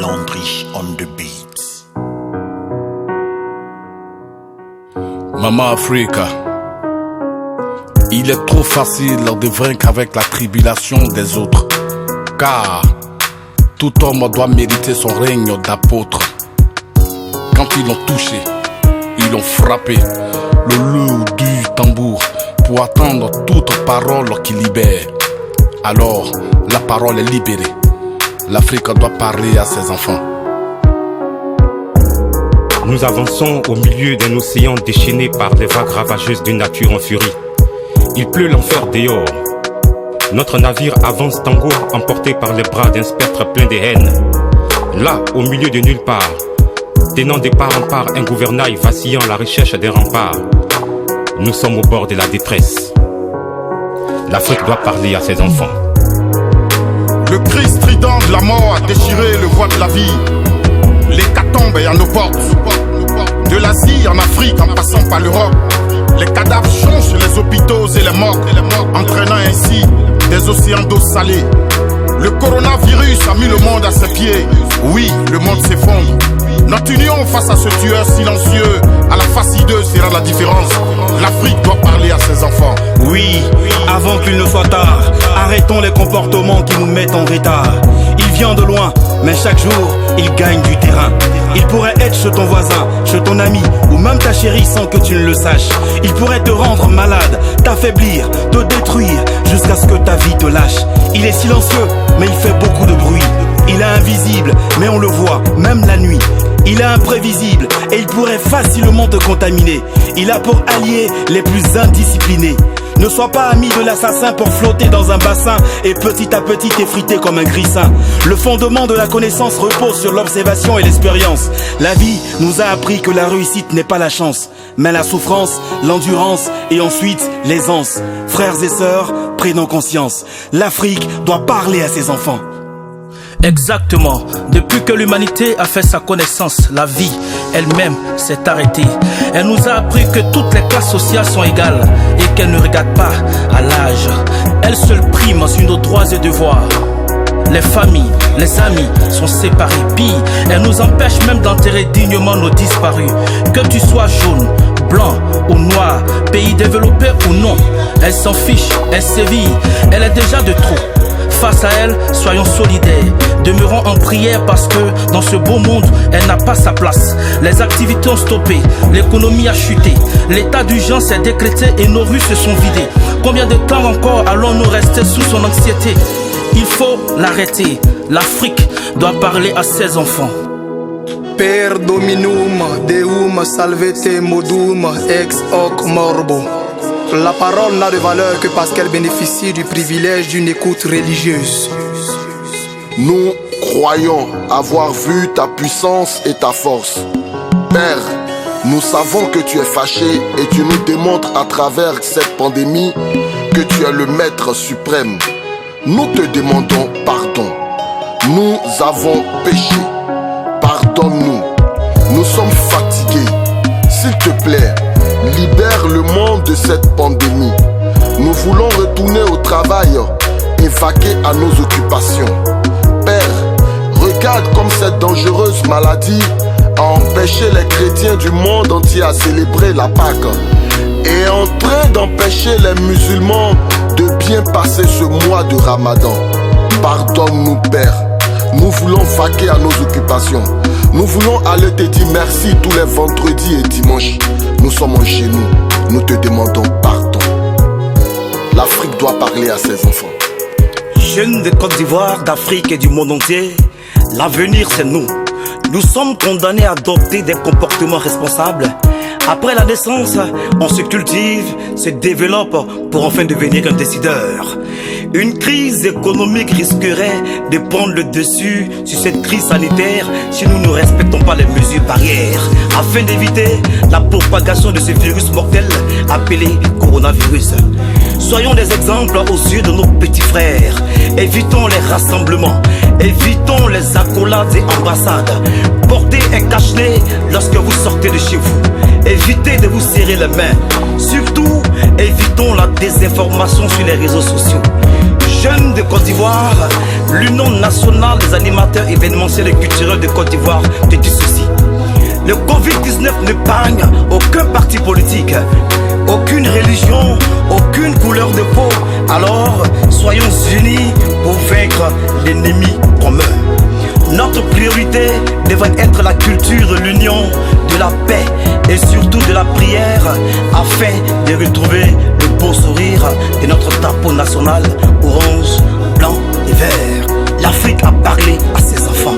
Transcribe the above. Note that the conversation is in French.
Landry on the beats. Maman Africa, il est trop facile de vaincre avec la tribulation des autres, car tout homme doit mériter son règne d'apôtre. Quand ils l'ont touché, ils l'ont frappé, le lourd du tambour, pour attendre toute parole qui libère. Alors, la parole est libérée. L'Afrique doit parler à ses enfants. Nous avançons au milieu d'un océan déchaîné par des vagues ravageuses d'une nature en furie. Il pleut l'enfer dehors. Notre navire avance tango, emporté par les bras d'un spectre plein de haine. Là, au milieu de nulle part, tenant de part en part un gouvernail vacillant à la recherche des remparts. Nous sommes au bord de la détresse. L'Afrique doit parler à ses enfants. Le cri strident de la mort a déchiré le voile de la vie. L'hécatombe est à nos portes. De l'Asie en Afrique en passant par l'Europe. Les cadavres changent sur les hôpitaux et les morgues, entraînant ainsi des océans d'eau salée. Le coronavirus a mis le monde à ses pieds. Oui, le monde s'effondre. Notre union face à ce tueur silencieux, à la face hideuse, sera la différence. L'Afrique doit parler à ses enfants. Oui, avant qu'il ne soit tard, arrêtons les comportements qui nous mettent en retard. Il vient de loin, mais chaque jour, il gagne du terrain. Il pourrait être chez ton voisin, chez ton ami, ou même ta chérie sans que tu ne le saches. Il pourrait te rendre malade, t'affaiblir, te détruire, jusqu'à ce que ta vie te lâche. Il est silencieux, mais il fait beaucoup de bruit. Il est invisible, mais on le voit, même la nuit. Il est imprévisible et il pourrait facilement te contaminer. Il a pour alliés les plus indisciplinés. Ne sois pas ami de l'assassin pour flotter dans un bassin et petit à petit t'effriter comme un grissin. Le fondement de la connaissance repose sur l'observation et l'expérience. La vie nous a appris que la réussite n'est pas la chance, mais la souffrance, l'endurance et ensuite l'aisance. Frères et sœurs, prenons conscience. L'Afrique doit parler à ses enfants. Exactement, depuis que l'humanité a fait sa connaissance, la vie elle-même s'est arrêtée. Elle nous a appris que toutes les classes sociales sont égales et qu'elle ne regarde pas à l'âge. Elle seule prime sur nos droits et devoirs. Les familles, les amis sont séparés. Pire, elle nous empêche même d'enterrer dignement nos disparus. Que tu sois jaune, blanc ou noir, pays développé ou non, elle s'en fiche, elle sévit, elle est déjà de trop. Face à elle, soyons solidaires, demeurons en prière parce que dans ce beau monde, elle n'a pas sa place. Les activités ont stoppé, l'économie a chuté, l'état d'urgence est décrété et nos rues se sont vidées. Combien de temps encore allons-nous rester sous son anxiété? Il faut l'arrêter, l'Afrique doit parler à ses enfants. Per dominum deum salvete modum ex hoc morbo. La parole n'a de valeur que parce qu'elle bénéficie du privilège d'une écoute religieuse. Nous croyons avoir vu ta puissance et ta force. Père, nous savons que tu es fâché et tu nous démontres à travers cette pandémie que tu es le maître suprême. Nous te demandons pardon. Nous avons péché. Pardonne-nous. Nous sommes fatigués. S'il te plaît, libère le monde de cette pandémie. Nous voulons retourner au travail et vaquer à nos occupations. Père, regarde comme cette dangereuse maladie a empêché les chrétiens du monde entier à célébrer la Pâque et est en train d'empêcher les musulmans de bien passer ce mois de Ramadan. Pardonne-nous, Père. Nous voulons vaquer à nos occupations. Nous voulons aller te dire merci tous les vendredis et dimanches. Nous sommes en genoux. Nous te demandons pardon. L'Afrique doit parler à ses enfants. Jeunes de Côte d'Ivoire, d'Afrique et du monde entier, l'avenir c'est nous. Nous sommes condamnés à adopter des comportements responsables. Après la naissance, on se cultive, se développe pour enfin devenir un décideur. Une crise économique risquerait de prendre le dessus sur cette crise sanitaire si nous ne respectons pas les mesures barrières, afin d'éviter la propagation de ce virus mortel appelé coronavirus. Soyons des exemples aux yeux de nos petits frères. Évitons les rassemblements, évitons les accolades et ambassades. Portez un cache-nez lorsque vous sortez de chez vous. Évitez de vous serrer les mains. Surtout, évitons la désinformation sur les réseaux sociaux. jeunes de Côte d'Ivoire, l'Union nationale des animateurs événementiels et culturels de Côte d'Ivoire te dit ceci. Le Covid-19 n'épargne aucun parti politique, aucune religion, aucune couleur de peau. Alors, soyons unis pour vaincre l'ennemi commun. Notre priorité devrait être la culture de l'union, de la paix et surtout de la prière afin de retrouver le beau sourire de notre drapeau national orange, blanc et vert. L'Afrique a parlé à ses enfants.